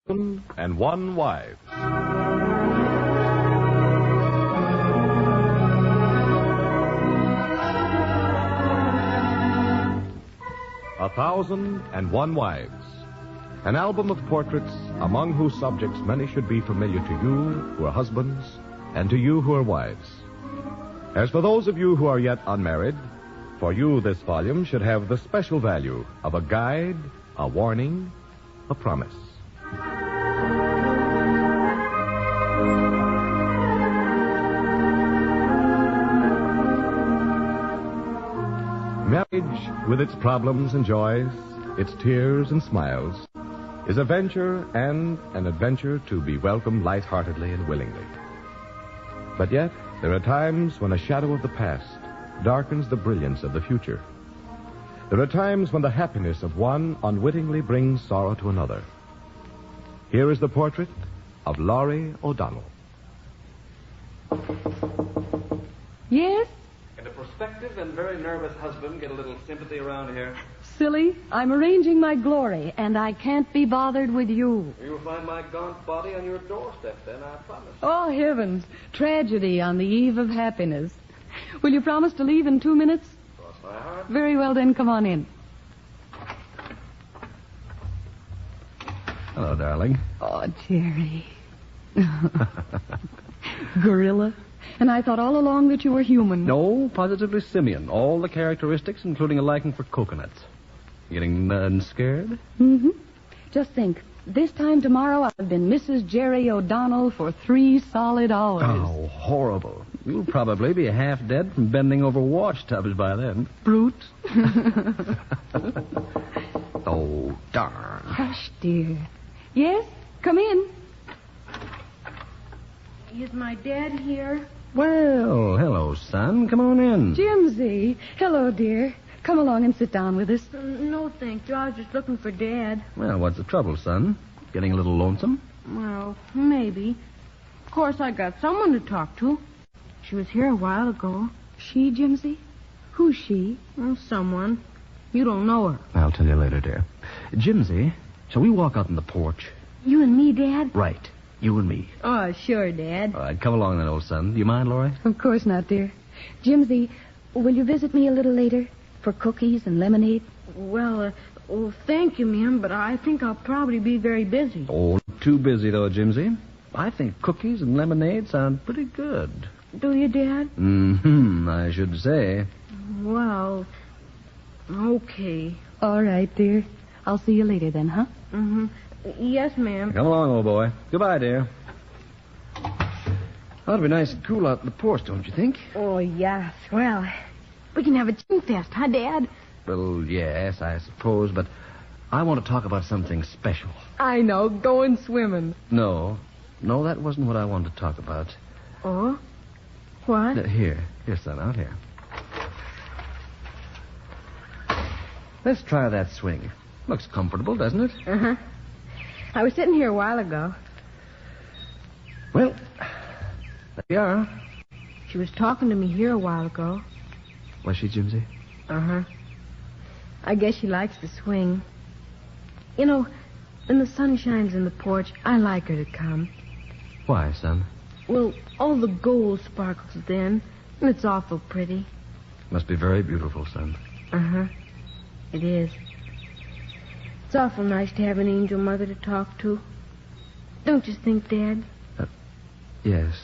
and One Wife. A 1,001 Wives. An album of portraits among whose subjects many should be familiar to you who are husbands and to you who are wives. As for those of you who are yet unmarried, for you this volume should have the special value of a guide, a warning, a promise. Marriage, with its problems and joys, its tears and smiles, is a venture and an adventure to be welcomed lightheartedly and willingly. But yet, there are times when a shadow of the past darkens the brilliance of the future. There are times when the happiness of one unwittingly brings sorrow to another. Here is the portrait of Laurie O'Donnell. Yes? Can a prospective and very nervous husband get a little sympathy around here? Silly, I'm arranging my glory, and I can't be bothered with you. You'll find my gaunt body on your doorstep then, I promise. Oh, heavens. Tragedy on the eve of happiness. Will you promise to leave in 2 minutes? Cross my heart. Very well, then, come on in. Hello, darling. Oh, Jerry. Gorilla. And I thought all along that you were human. No, positively simian. All the characteristics, including a liking for coconuts. Getting scared? Mm-hmm. Just think. This time tomorrow, I've been Mrs. Jerry O'Donnell for 3 solid hours. Oh, horrible. You'll probably be half dead from bending over wash tubs by then. Brute. Oh, darn. Hush, dear. Yes? Come in. Is my dad here? Well, hello, son. Come on in. Jimsy. Hello, dear. Come along and sit down with us. No, thank you. I was just looking for Dad. Well, what's the trouble, son? Getting a little lonesome? Well, maybe. Of course, I got someone to talk to. She was here a while ago. She, Jimsy? Who's she? Someone. You don't know her. I'll tell you later, dear. Jimsy, shall we walk out on the porch? You and me, Dad? Right. You and me. Oh, sure, Dad. All right, come along then, old son. Do you mind, Laurie? Of course not, dear. Jimsy, will you visit me a little later for cookies and lemonade? Well, thank you, ma'am, but I think I'll probably be very busy. Oh, too busy, though, Jimsy. I think cookies and lemonade sound pretty good. Do you, Dad? Mm-hmm, I should say. Well, okay. All right, dear. I'll see you later then, huh? Mm-hmm. Yes, ma'am. Come along, old boy. Goodbye, dear. Ought to be nice and cool out in the porch, don't you think? Oh, yes. Well, we can have a chin fest, huh, Dad? Well, yes, I suppose, but I want to talk about something special. I know. Going swimming. No, that wasn't what I wanted to talk about. Oh? What? Here, son, out here. Let's try that swing. Looks comfortable, doesn't it? Uh-huh. I was sitting here a while ago. Well, there you are. She was talking to me here a while ago. Was she, Jimsy? Uh-huh. I guess she likes to swing. You know, when the sun shines in the porch, I like her to come. Why, son? Well, all the gold sparkles then, and it's awful pretty. Must be very beautiful, son. Uh-huh. It is. It's awful nice to have an angel mother to talk to. Don't you think, Dad? Yes.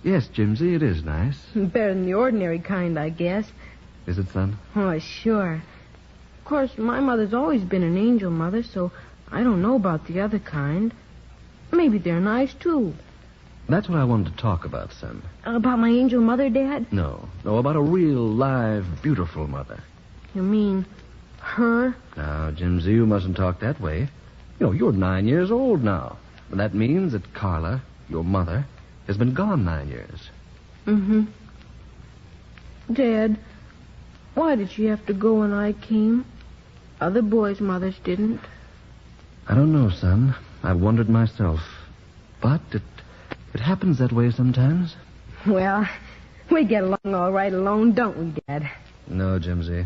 Yes, Jimsy, it is nice. Better than the ordinary kind, I guess. Is it, son? Oh, sure. Of course, my mother's always been an angel mother, so I don't know about the other kind. Maybe they're nice, too. That's what I wanted to talk about, son. About my angel mother, Dad? No, about a real, live, beautiful mother. You mean her? Now, Jimsy, you mustn't talk that way. You know, you're 9 years old now. And that means that Carla, your mother, has been gone 9 years. Mm-hmm. Dad, why did she have to go when I came? Other boys' mothers didn't. I don't know, son. I've wondered myself. But it happens that way sometimes. Well, we get along all right alone, don't we, Dad? No, Jimsy.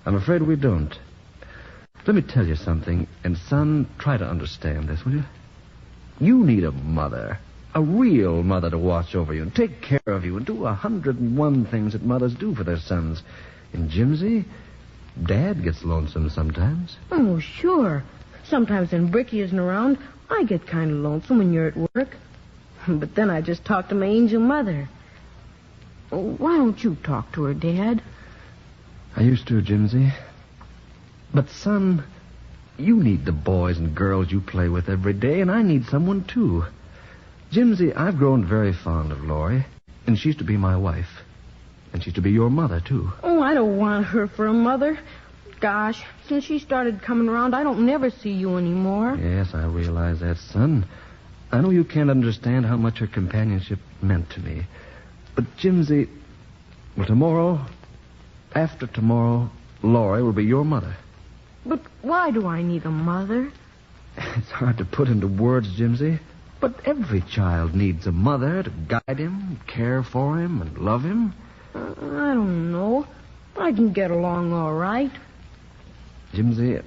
I'm afraid we don't. Let me tell you something, and son, try to understand this, will you? You need a mother, a real mother to watch over you and take care of you and do 101 things that mothers do for their sons. And Jimsy, Dad gets lonesome sometimes. Oh, sure. Sometimes when Bricky isn't around, I get kind of lonesome when you're at work. But then I just talk to my angel mother. Why don't you talk to her, Dad? I used to, Jimsy. But, son, you need the boys and girls you play with every day, and I need someone, too. Jimsy, I've grown very fond of Laurie, and she's to be my wife. And she's to be your mother, too. Oh, I don't want her for a mother. Gosh, since she started coming around, I don't never see you anymore. Yes, I realize that, son. I know you can't understand how much her companionship meant to me. But, Jimsy, well, tomorrow, after tomorrow, Laurie will be your mother. But why do I need a mother? It's hard to put into words, Jimsy, but every child needs a mother to guide him, care for him, and love him. I don't know. I can get along all right. Jimsy,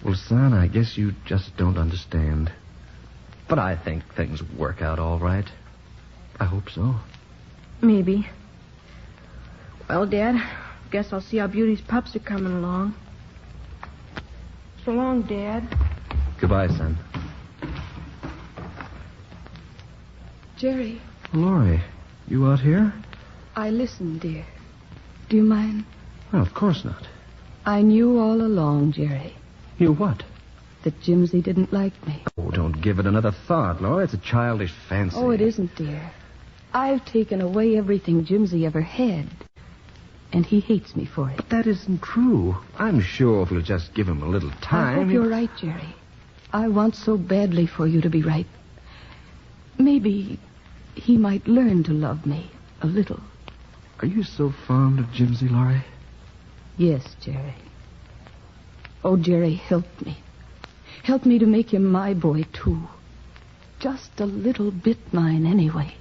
well, son, I guess you just don't understand. But I think things work out all right. I hope so. Maybe. Well, Dad, guess I'll see how Beauty's pups are coming along. So long, Dad. Goodbye, son. Jerry, Laurie, you out here? I listened, dear. Do you mind? Well, of course not. I knew all along, Jerry, You what? that Jimsy didn't like me. Oh, don't give it another thought, Laurie. It's a childish fancy. Oh, it isn't, dear. I've taken away everything Jimsy ever had, and he hates me for it. But that isn't true. I'm sure if we'll just give him a little time... I hope you're right, Jerry. I want so badly for you to be right. Maybe he might learn to love me a little. Are you so fond of Jimsy, Laurie? Yes, Jerry. Oh, Jerry, help me. Help me to make him my boy, too. Just a little bit mine, anyway.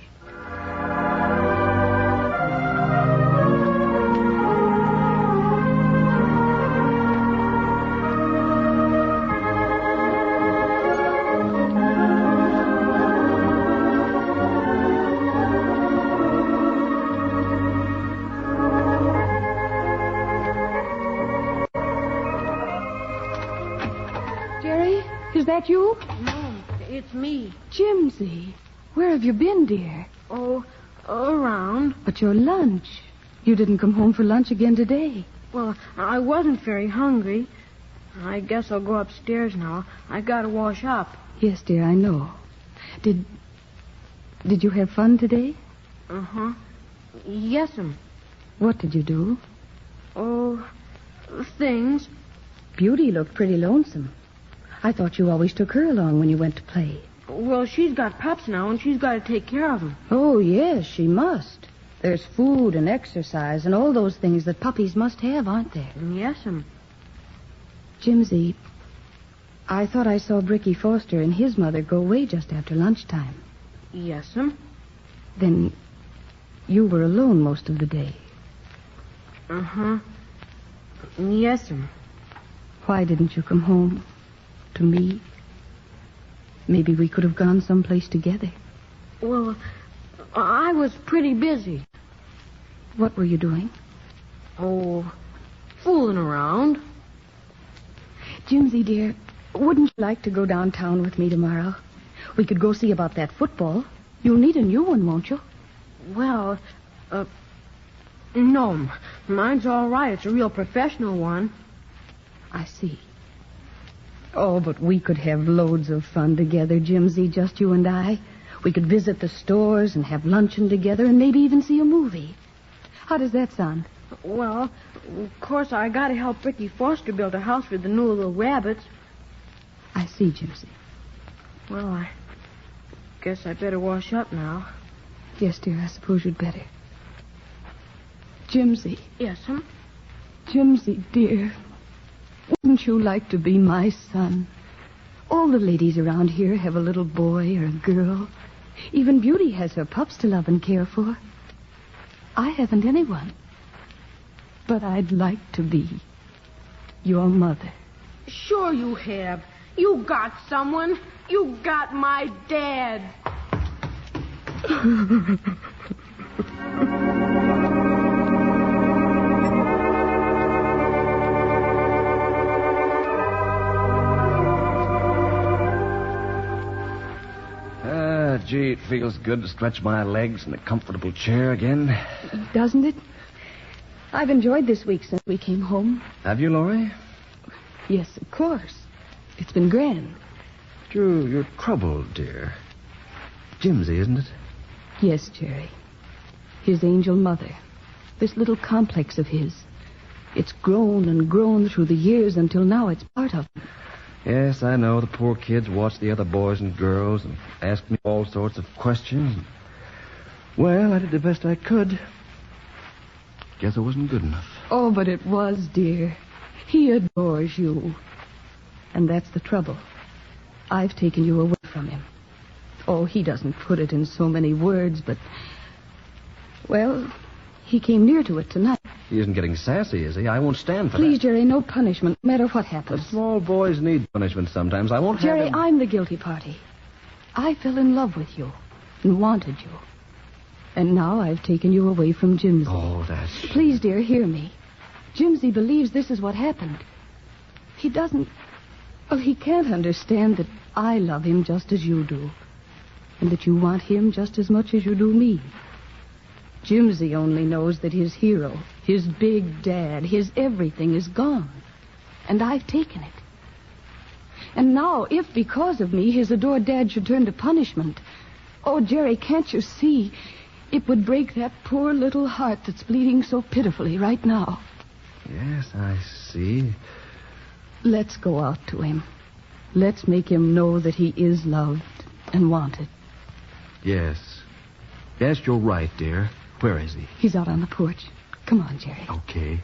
Jerry, is that you? No, it's me. Jimsy, where have you been, dear? Oh, around. But your lunch. You didn't come home for lunch again today. Well, I wasn't very hungry. I guess I'll go upstairs now. I gotta wash up. Yes, dear, I know. Did you have fun today? Uh-huh. Yes'm. What did you do? Oh, things. Beauty looked pretty lonesome. I thought you always took her along when you went to play. Well, she's got pups now, and she's got to take care of them. Oh, yes, she must. There's food and exercise and all those things that puppies must have, aren't there? Yes'm. Jimsy, I thought I saw Bricky Foster and his mother go away just after lunchtime. Yes'm. Then you were alone most of the day. Uh-huh. Yes'm. Why didn't you come home to me? Maybe we could have gone someplace together. Well, I was pretty busy. What were you doing? Oh, fooling around. Jimsy, dear, wouldn't you like to go downtown with me tomorrow? We could go see about that football. You'll need a new one, won't you? Well, no. Mine's all right. It's a real professional one. I see. Oh, but we could have loads of fun together, Jimsy, just you and I. We could visit the stores and have luncheon together and maybe even see a movie. How does that sound? Well, of course, I got to help Bricky Foster build a house for the new little rabbits. I see, Jimsy. Well, I guess I better wash up now. Yes, dear, I suppose you'd better. Jimsy. Yes'm. Jimsy, dear. Wouldn't you like to be my son? All the ladies around here have a little boy or a girl. Even Beauty has her pups to love and care for. I haven't anyone. But I'd like to be. Your mother. Sure you have. You got someone. You got my dad. Gee, it feels good to stretch my legs in a comfortable chair again. Doesn't it? I've enjoyed this week since we came home. Have you, Laurie? Yes, of course. It's been grand. You're troubled, dear. Jimsy, isn't it? Yes, Jerry. His angel mother. This little complex of his. It's grown and grown through the years until now it's part of him. Yes, I know. The poor kids watch the other boys and girls and ask me all sorts of questions. Well, I did the best I could. Guess I wasn't good enough. Oh, but it was, dear. He adores you. And that's the trouble. I've taken you away from him. Oh, he doesn't put it in so many words, but... Well, he came near to it tonight. He isn't getting sassy, is he? I won't stand for Please, that. Jerry, no punishment, no matter what happens. But small boys need punishment sometimes. I won't Jerry, have him... I'm the guilty party. I fell in love with you and wanted you. And now I've taken you away from Jimsy. Oh, that's... Please, dear, hear me. Jimsy believes this is what happened. He doesn't... Well, he can't understand that I love him just as you do. And that you want him just as much as you do me. Jimsy only knows that his hero, his big dad, his everything is gone. And I've taken it. And now, if because of me his adored dad should turn to punishment... Oh, Jerry, can't you see? It would break that poor little heart that's bleeding so pitifully right now. Yes, I see. Let's go out to him. Let's make him know that he is loved and wanted. Yes. Yes, you're right, dear. Where is he? He's out on the porch. Come on, Jerry. Okay.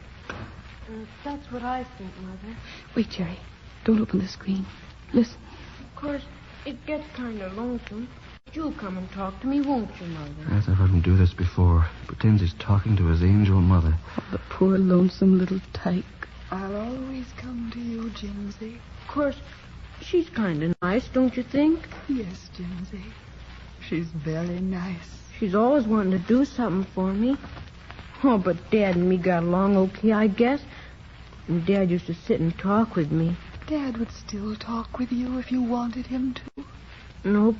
That's what I think, Mother. Wait, Jerry. Don't open the screen. Listen. Of course, it gets kind of lonesome. But you'll come and talk to me, won't you, Mother? Yes, I've heard him do this before. He pretends he's talking to his angel mother. Oh, the poor lonesome little tyke. I'll always come to you, Jimsy. Of course, she's kind of nice, don't you think? Yes, Jimsy. She's very nice. She's always wanting to do something for me. Oh, but Dad and me got along okay, I guess. And Dad used to sit and talk with me. Dad would still talk with you if you wanted him to. Nope.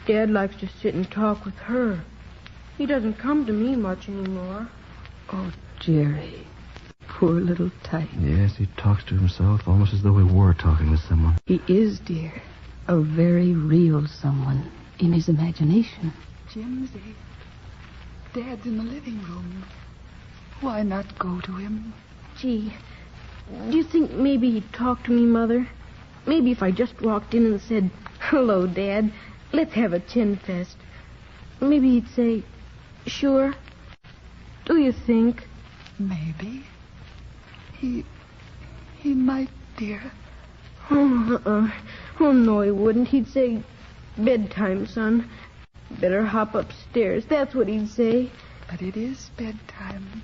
Dad likes to sit and talk with her. He doesn't come to me much anymore. Oh, Jerry. Poor little tyke. Yes, he talks to himself almost as though he were talking with someone. He is, dear. A very real someone in his imagination. Jimsy, Dad's in the living room. Why not go to him? Gee, do you think maybe he'd talk to me, Mother? Maybe if I just walked in and said, "Hello, Dad, let's have a chin fest." Maybe he'd say, "Sure." Do you think? Maybe. He might, dear. Oh, oh, no, he wouldn't. He'd say, "Bedtime, son. Better hop upstairs." That's what he'd say. But it is bedtime.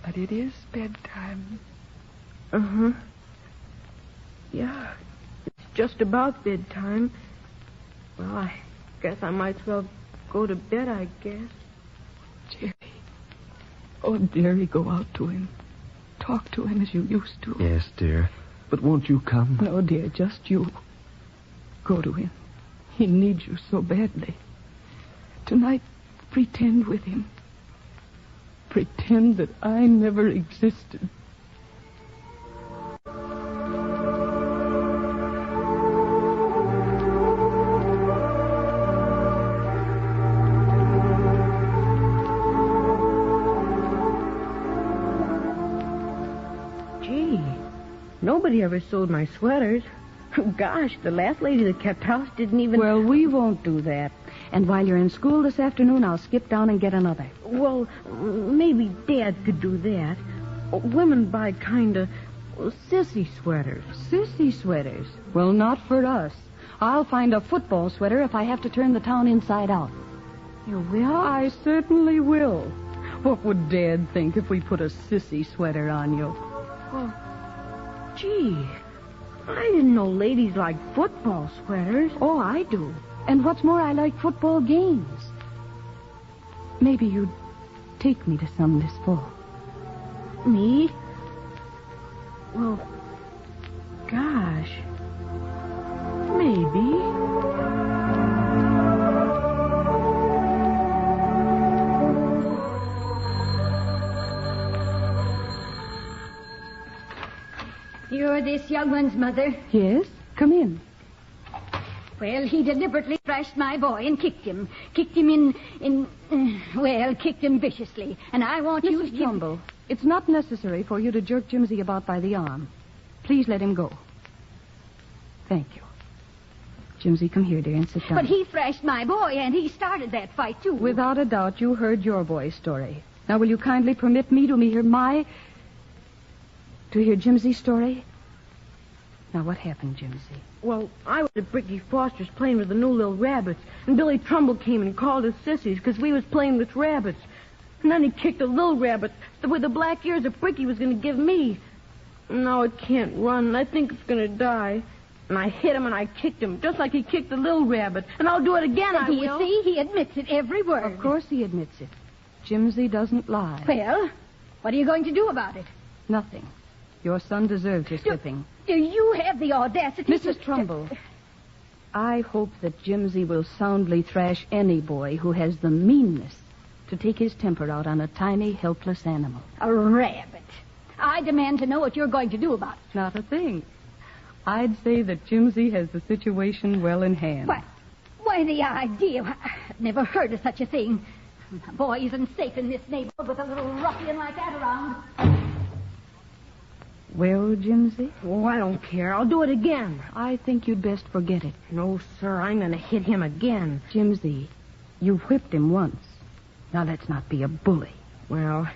But it is bedtime. Uh-huh. Yeah, it's just about bedtime. Well, I guess I might as well go to bed, I guess. Jerry. Oh, Jerry, go out to him. Talk to him as you used to. Yes, dear. But won't you come? No, dear, just you. Go to him. He needs you so badly. Tonight, pretend with him. Pretend that I never existed. Gee, nobody ever sewed my sweaters. Gosh, the last lady that kept house didn't even... Well, we won't do that. And while you're in school this afternoon, I'll skip down and get another. Well, maybe Dad could do that. Women buy kind of sissy sweaters. Sissy sweaters? Well, not for us. I'll find a football sweater if I have to turn the town inside out. You will? I certainly will. What would Dad think if we put a sissy sweater on you? Oh, gee, I didn't know ladies like football sweaters. Oh, I do. And what's more, I like football games. Maybe you'd take me to some this fall. Me? Well, gosh, maybe. You're this young one's mother? Yes? Come in. Well, he deliberately thrashed my boy and kicked him. Kicked him kicked him viciously. And I want you to... Mrs. Trumbull, it's not necessary for you to jerk Jimsy about by the arm. Please let him go. Thank you. Jimsy, come here, dear, and sit down. But he thrashed my boy, and he started that fight, too. Without a doubt, you heard your boy's story. Now, will you kindly permit me to hear Jimsy's story? Now, what happened, Jimsy? Well, I was at Bricky Foster's playing with the new little rabbits, and Billy Trumbull came and called us sissies because we was playing with rabbits. And then he kicked the little rabbit with the black ears that Bricky was going to give me. Now it can't run, and I think it's going to die. And I hit him and I kicked him, just like he kicked the little rabbit. And I'll do it again, I will. You see, he admits it, every word. Of course he admits it. Jimsy doesn't lie. Well, what are you going to do about it? Nothing. Your son deserves his whipping. You have the audacity Mrs. Trumbull, I hope that Jimsy will soundly thrash any boy who has the meanness to take his temper out on a tiny, helpless animal. A rabbit. I demand to know what you're going to do about it. Not a thing. I'd say that Jimsy has the situation well in hand. Why, the idea. I've never heard of such a thing. A boy isn't safe in this neighborhood with a little ruffian like that around. Well, Jimsy? Oh, I don't care. I'll do it again. I think you'd best forget it. No, sir. I'm going to hit him again. Jimsy, you whipped him once. Now let's not be a bully. Well,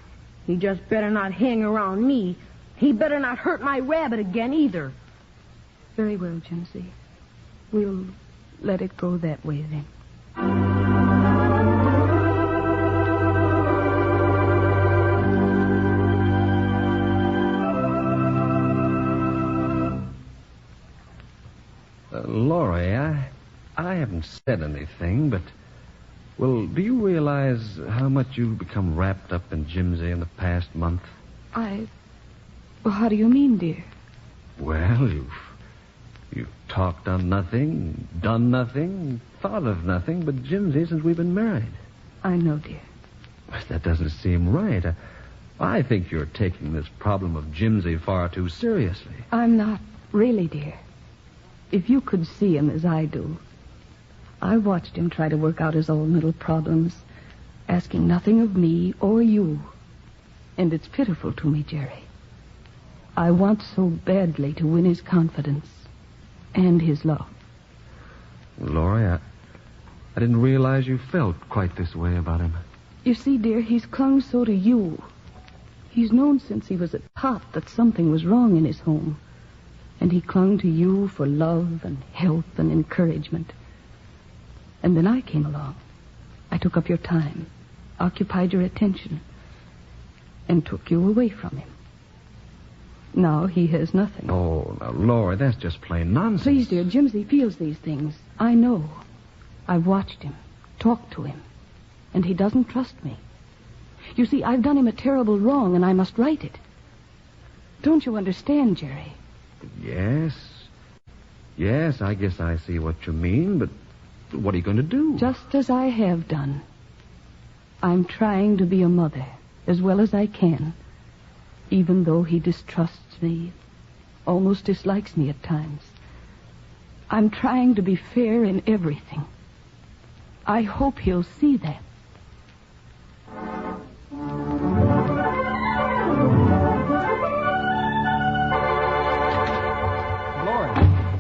he just better not hang around me. He better not hurt my rabbit again either. Very well, Jimsy. We'll let it go that way then. Laurie, I haven't said anything, but... Well, do you realize how much you've become wrapped up in Jimsy in the past month? Well, how do you mean, dear? Well, you've talked on nothing, done nothing, thought of nothing but Jimsy since we've been married. I know, dear. But that doesn't seem right. I think you're taking this problem of Jimsy far too seriously. I'm not, really, dear. If you could see him as I do. I watched him try to work out his own little problems, asking nothing of me or you. And it's pitiful to me, Jerry. I want so badly to win his confidence and his love. Laurie, I didn't realize you felt quite this way about him. You see, dear, he's clung so to you. He's known since he was a tot that something was wrong in his home. And he clung to you for love and help and encouragement. And then I came along. I took up your time, occupied your attention, and took you away from him. Now he has nothing. Oh, now, Laurie, that's just plain nonsense. Please, dear, Jimsy feels these things. I know. I've watched him, talked to him, and he doesn't trust me. You see, I've done him a terrible wrong, and I must right it. Don't you understand, Jerry? Yes, I guess I see what you mean, but what are you going to do? Just as I have done. I'm trying to be a mother as well as I can, even though he distrusts me, almost dislikes me at times. I'm trying to be fair in everything. I hope he'll see that.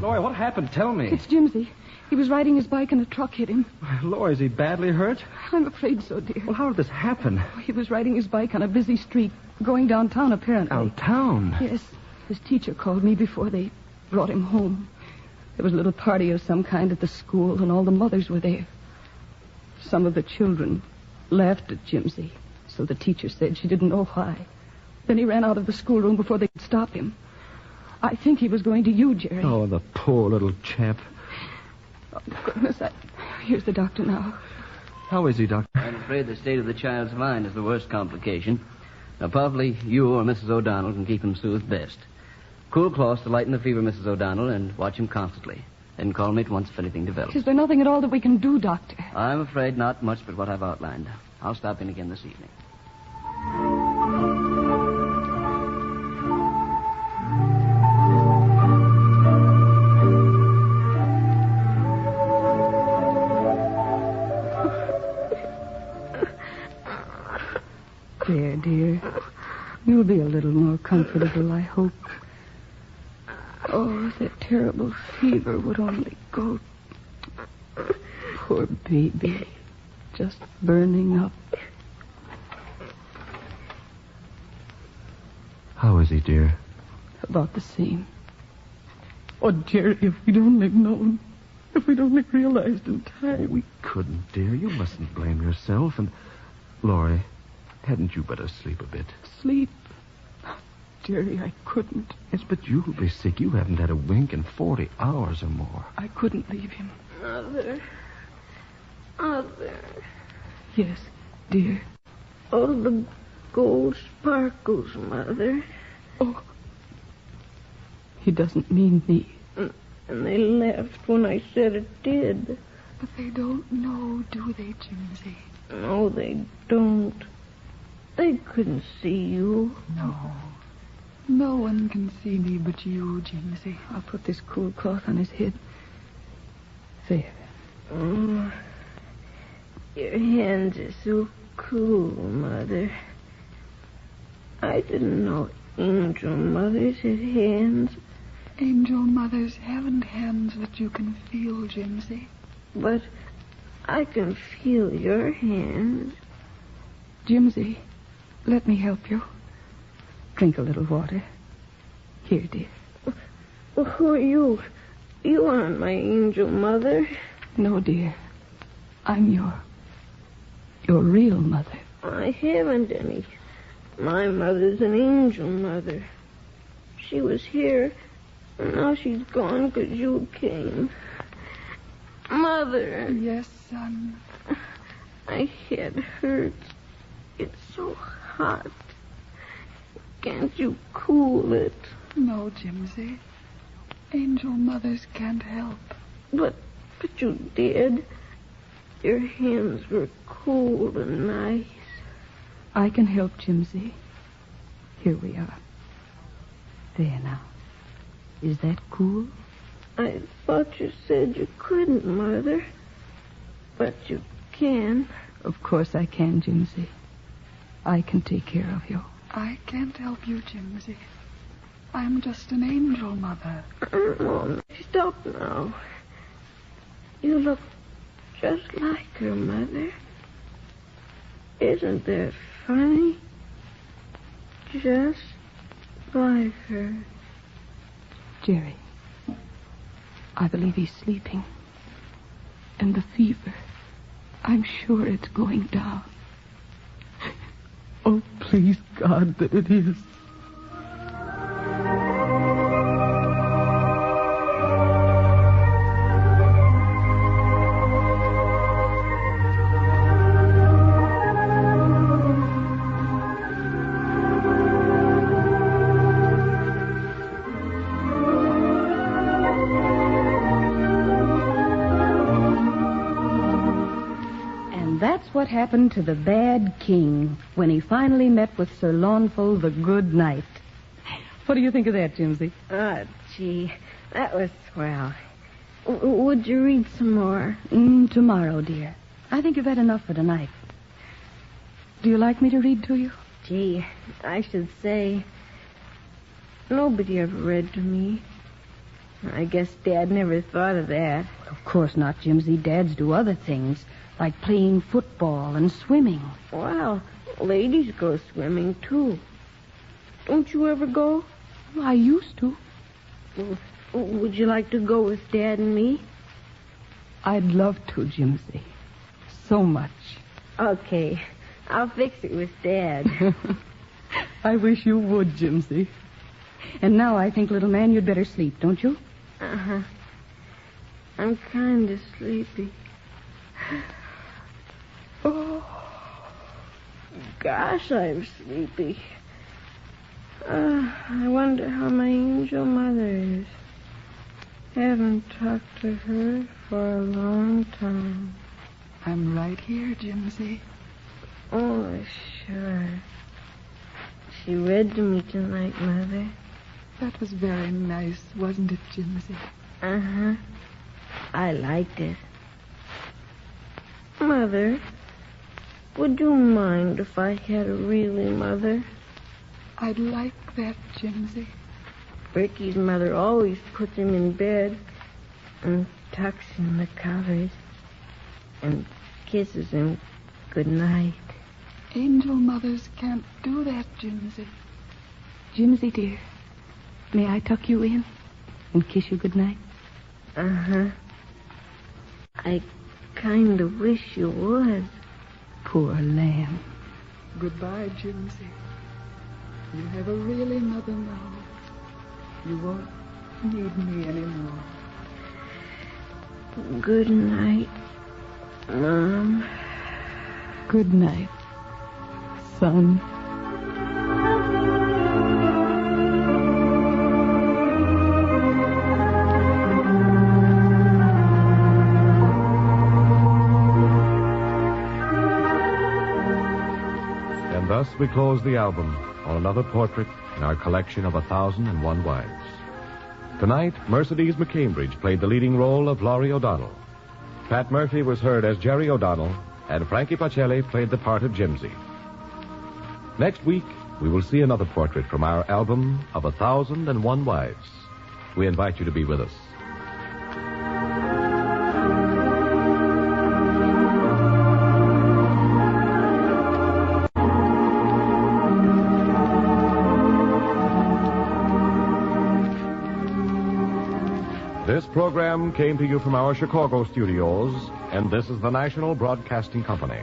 Laurie, what happened? Tell me. It's Jimsy. He was riding his bike and a truck hit him. Laurie, is he badly hurt? I'm afraid so, dear. Well, how did this happen? He was riding his bike on a busy street, going downtown, apparently. Downtown? Yes. His teacher called me before they brought him home. There was a little party of some kind at the school, and all the mothers were there. Some of the children laughed at Jimsy, so the teacher said she didn't know why. Then he ran out of the schoolroom before they could stop him. I think he was going to you, Jerry. Oh, the poor little chap. Oh, goodness, here's the doctor now. How is he, Doctor? I'm afraid the state of the child's mind is the worst complication. Now, probably you or Mrs. O'Donnell can keep him soothed best. Cool cloths to lighten the fever, Mrs. O'Donnell, and watch him constantly. Then call me at once if anything develops. Is there nothing at all that we can do, Doctor? I'm afraid not much but what I've outlined. I'll stop in again this evening. There, dear. You'll be a little more comfortable, I hope. Oh, that terrible fever would only go. Poor baby. Just burning up. How is he, dear? About the same. Oh, Jerry, if we'd only known. If we'd only realized in time. We couldn't, dear. You mustn't blame yourself. And, Laurie, hadn't you better sleep a bit? Sleep? Jerry, I couldn't. Yes, but you'll be sick. You haven't had a wink in 40 hours or more. I couldn't leave him. Mother. Yes, dear. Oh, the gold sparkles, Mother. Oh. He doesn't mean me. And they laughed when I said it did. But they don't know, do they, Jimsy? No, they don't. They couldn't see you. No. No one can see me but you, Jimsy. I'll put this cool cloth on his head. There. Oh, your hands are so cool, Mother. I didn't know angel mothers had hands. Angel mothers haven't hands that you can feel, Jimsy. But I can feel your hands. Jimsy, let me help you. Drink a little water. Here, dear. Well, who are you? You aren't my angel mother. No, dear. I'm your real mother. I haven't any. My mother's an angel mother. She was here, and now she's gone because you came. Mother. Yes, son. My head hurts. It's so hot. Can't you cool it? No, Jimsy. Angel mothers can't help. But you did. Your hands were cool and nice. I can help, Jimsy. Here we are. There now. Is that cool? I thought you said you couldn't, Mother. But you can. Of course I can, Jimsy. I can take care of you. I can't help you, Jimsy. I'm just an angel mother. Mom, stop now. You look just like her, Mother. Isn't that funny? Just like her. Jerry, I believe he's sleeping. And the fever, I'm sure it's going down. Oh, please, God, that it is. What happened to the bad king when he finally met with Sir Launfal the Good Knight. What do you think of that, Jimsy? Oh, gee, that was swell. Would you read some more? Tomorrow, dear. I think you've had enough for tonight. Do you like me to read to you? Gee, I should say. Nobody ever read to me. I guess Dad never thought of that. Of course not, Jimsy. Dads do other things, like playing football and swimming. Well, ladies go swimming, too. Don't you ever go? Well, I used to. Well, Would you like to go with Dad and me? I'd love to, Jimsy. So much. Okay. I'll fix it with Dad. I wish you would, Jimsy. And now I think, little man, you'd better sleep, don't you? Uh-huh. I'm kind of sleepy. Oh, gosh, I'm sleepy. I wonder how my angel mother is. Haven't talked to her for a long time. I'm right here, Jimsy. Oh, sure. She read to me tonight, Mother. That was very nice, wasn't it, Jimsy? Uh-huh. I liked it. Mother, would you mind if I had a really mother? I'd like that, Jimsy. Ricky's mother always puts him in bed and tucks in the covers and kisses him good night. Angel mothers can't do that, Jimsy. Jimsy, dear, may I tuck you in and kiss you good night? Uh-huh. I kind of wish you would. Poor lamb. Goodbye, Jimsy. You have a really mother now. You won't need me anymore. Good night, Mom. Good night, son. And thus we close the album on another portrait in our collection of 1,001 Wives. Tonight, Mercedes McCambridge played the leading role of Laurie O'Donnell. Pat Murphy was heard as Jerry O'Donnell, and Frankie Pacelli played the part of Jimsy. Next week, we will see another portrait from our album of 1,001 Wives. We invite you to be with us. This program came to you from our Chicago studios, and this is the National Broadcasting Company.